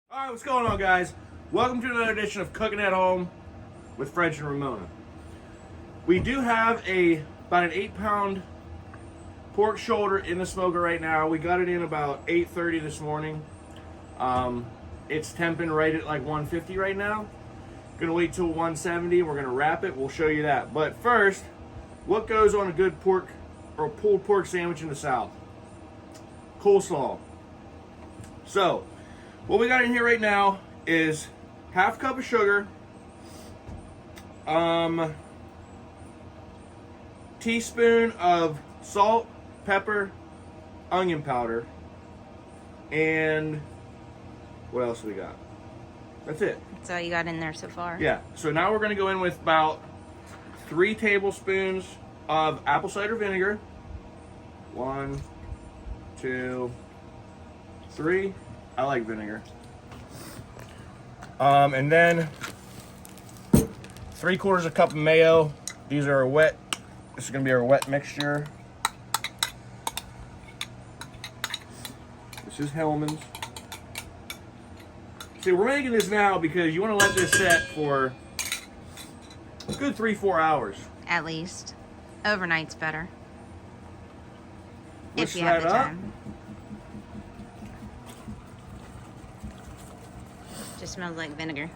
Alright, what's going on, guys? Welcome to another edition of Cooking at Home with French and Ramona. We do have about an 8-pound pork shoulder in the smoker right now. We got it in about 8:30 this morning. It's temping right at like 150 right now. Gonna wait till 170. We're gonna wrap it. We'll show you that. But first, what goes on a good pork or pulled pork sandwich in the South? Coleslaw. So, what we got in here right now is half cup of sugar, teaspoon of salt, pepper, onion powder, and what else we got? That's it. That's all you got in there so far? Yeah. So now we're going to go in with about 3 tablespoons of apple cider vinegar. 1, 2, 3. I like vinegar. And then 3/4 cup of mayo. These are wet. This is going to be our wet mixture. This is Hellman's. See, we're making this now because you want to let this set for a good 3-4 hours. At least. Overnight's better. Whisk If you have the that up. time. Just smells like vinegar.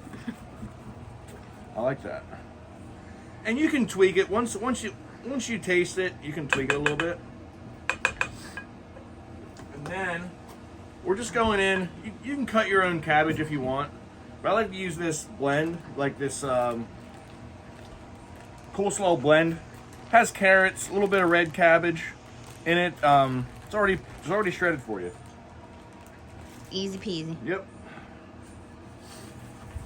I like that. And you can tweak it once you taste it. You can tweak it a little bit. And then we're just going in. You can cut your own cabbage if you want, but I like to use this blend, like this coleslaw blend. Has carrots, a little bit of red cabbage in it. It's already shredded for you. Easy peasy. Yep.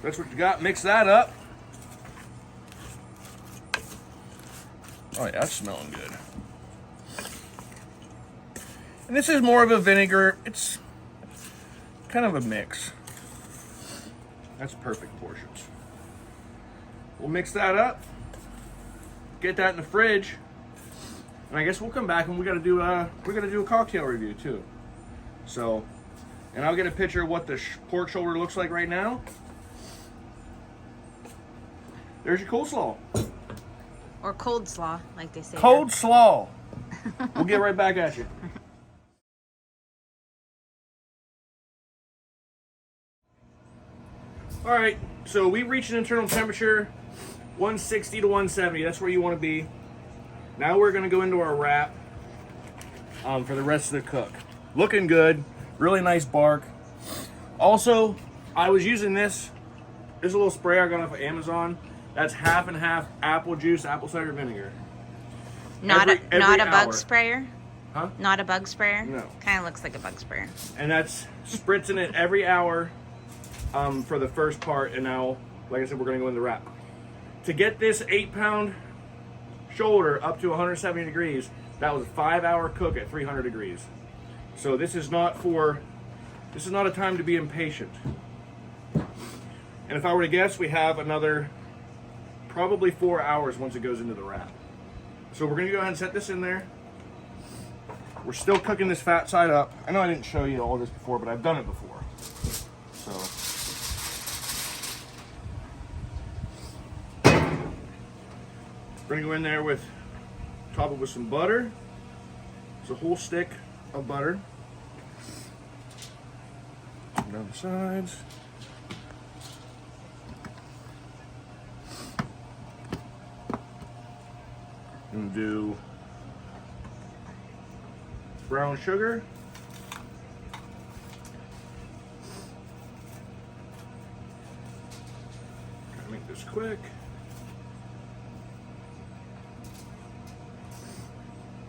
That's what you got. Mix that up. Oh yeah, that's smelling good. And this is more of a vinegar. It's kind of a mix. That's perfect portions. We'll mix that up. Get that in the fridge. And I guess we'll come back and we're gonna do a cocktail review too. So, and I'll get a picture of what the pork shoulder looks like right now. There's your coleslaw. Or cold slaw, like they say. Cold slaw. We'll get right back at you. All right, so we reached an internal temperature 160 to 170. That's where you want to be. Now we're going to go into our wrap for the rest of the cook. Looking good. Really nice bark. Also, I was using this. There's a little spray I got off of Amazon. That's half and half apple juice, apple cider vinegar. Not Every a hour. bug sprayer? Huh? Not a bug sprayer? No. Kind of looks like a bug sprayer. And that's spritzing it every hour for the first part. And now, like I said, we're going to go in the wrap. To get this 8-pound shoulder up to 170 degrees, that was a 5-hour cook at 300 degrees. So this is not a time to be impatient. And if I were to guess, we have another probably 4 hours once it goes into the wrap. So we're going to go ahead and set this in there. We're still cooking this fat side up. I know I didn't show you all this before, but I've done it before. So we're going to go in there with, top it with some butter. It's a whole stick of butter. Down the sides. And do brown sugar. Gotta make this quick.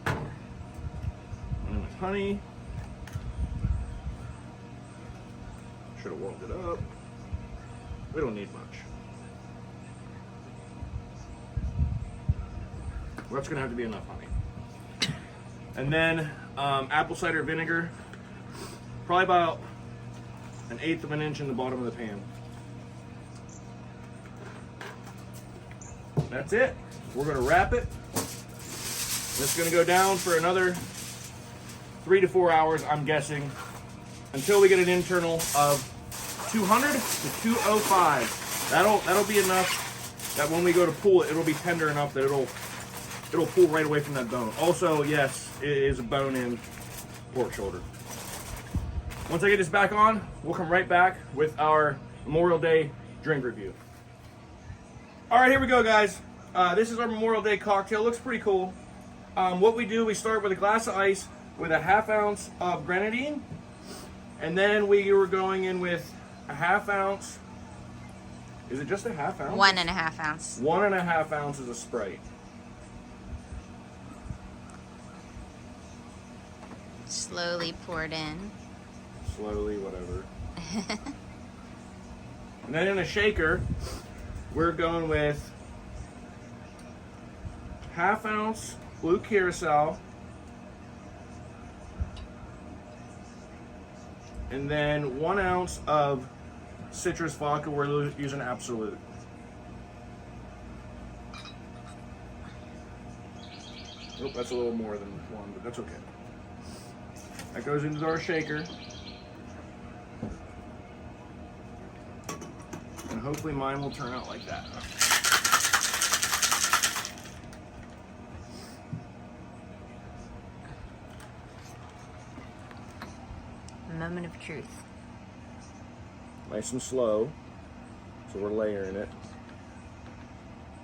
And with honey. Should have warmed it up. We don't need much. Well, that's gonna have to be enough honey. And then apple cider vinegar, probably about 1/8 of an inch in the bottom of the pan. That's it. We're gonna wrap it. It's gonna go down for another 3 to 4 hours, I'm guessing, until we get an internal of 200 to 205. That'll be enough that when we go to pull it, it'll be tender enough that it'll pull right away from that bone. Also, yes, it is a bone-in pork shoulder. Once I get this back on, we'll come right back with our Memorial Day drink review. All right, here we go, guys. This is our Memorial Day cocktail. Looks pretty cool. What we do, we start with a glass of ice with a ½ ounce of grenadine, and then we were going in with a ½ ounce. Is it just a ½ ounce? 1.5 ounce. 1.5 ounces of Sprite. Slowly poured in. Slowly, whatever. And then in a shaker, we're going with ½ ounce blue curacao, and then 1 ounce of citrus vodka. We're using Absolute. Oh, that's a little more than one, but that's okay. That goes into our shaker. And hopefully mine will turn out like that. Moment of truth. Nice and slow. So we're layering it.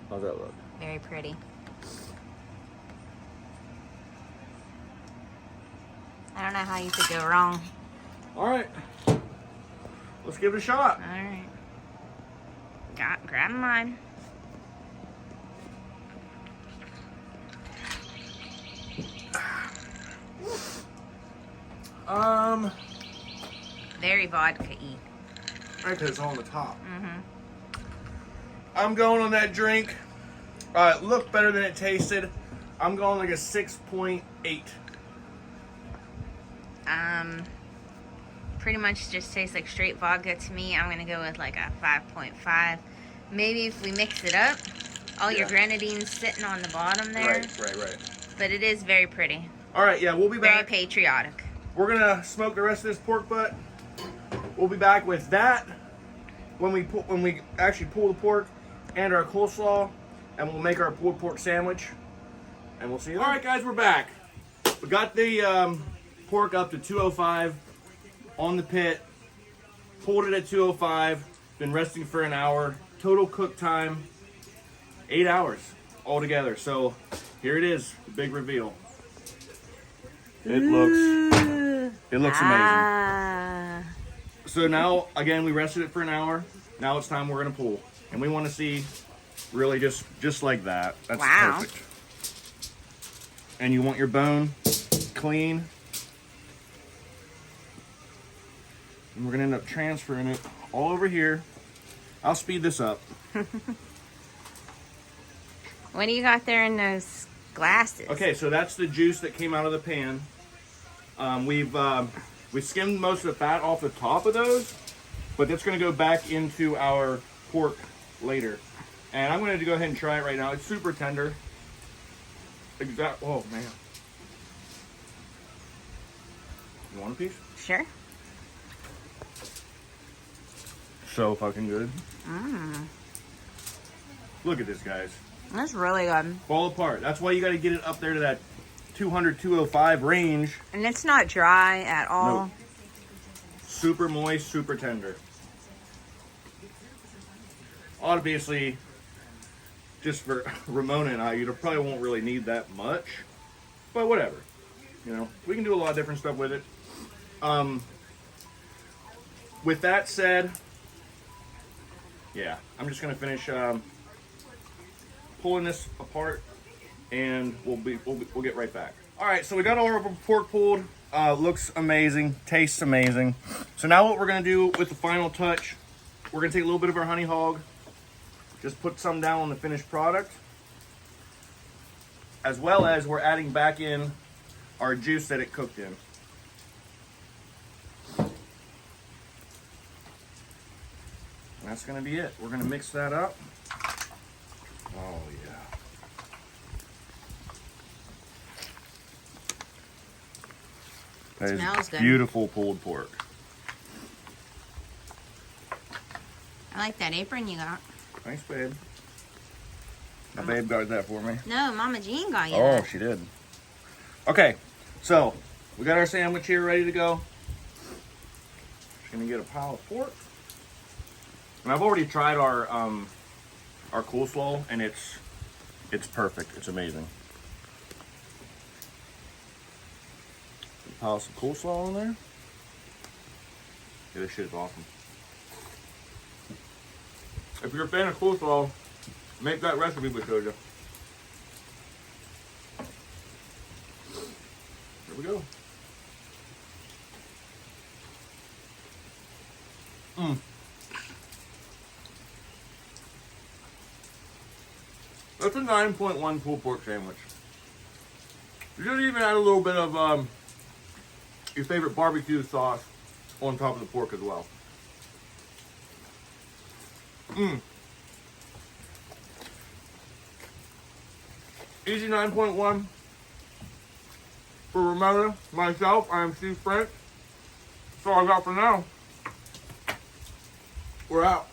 How's that look? Very pretty. I don't know how you could go wrong. All right. Let's give it a shot. All right. Grab mine. Very vodka-y. Right, because it's on the top. Mm-hmm. I'm going on that drink. It looked better than it tasted. I'm going like a 6.8. Pretty much just tastes like straight vodka to me. I'm gonna go with like a 5.5. Maybe if we mix it up, all your grenadine's sitting on the bottom there. Right. But it is very pretty. All right, yeah, we'll be Very back. patriotic. We're gonna smoke the rest of this pork butt. We'll be back with that when we actually pull the pork and our coleslaw, and we'll make our pulled pork sandwich, and we'll see you then. All right, guys, we're back. We got the pork up to 205 on the pit. Pulled it at 205. Been resting for an hour. Total cook time 8 hours altogether. So here it is, the big reveal. It looks amazing. So now, again, we rested it for an hour. Now it's time we're gonna pull, and we want to see really just like that. That's wow. Perfect. And you want your bone clean. And we're gonna end up transferring it all over here. I'll speed this up. What do you got there in those glasses? Okay, so that's the juice that came out of the pan. We skimmed most of the fat off the top of those, but that's gonna go back into our pork later. And I'm gonna go ahead and try it right now. It's super tender. Oh man. You want a piece? Sure. So fucking good. Mmm. Look at this, guys. That's really good. Fall apart. That's why you got to get it up there to that 200, 205 range. And it's not dry at all. Nope. Super moist, super tender. Obviously, just for Ramona and I, you probably won't really need that much. But whatever. You know, we can do a lot of different stuff with it. With that said, yeah, I'm just gonna finish pulling this apart, and we'll get right back. All right, so we got all our pork pulled. Looks amazing, tastes amazing. So now what we're gonna do with the final touch, we're gonna take a little bit of our honey hog, just put some down on the finished product, as well as we're adding back in our juice that it cooked in. And that's gonna be it. We're gonna mix that up. Oh yeah. That Smells is good. Beautiful pulled pork. like that apron you got. Thanks, babe. My babe got that for me. No, Mama Jean got you Oh, that. she did. Okay, so we got our sandwich here ready to go. Just gonna get a pile of pork. And I've already tried our coleslaw, and it's perfect. It's amazing. Pile some coleslaw in there. Yeah, this shit is awesome. If you're a fan of coleslaw, make that recipe we showed you. Here we go. That's a 9.1 pulled pork sandwich. You should even add a little bit of your favorite barbecue sauce on top of the pork as well. Easy 9.1 for Ramona. Myself, I am Steve Frank. That's all I got for now. We're out.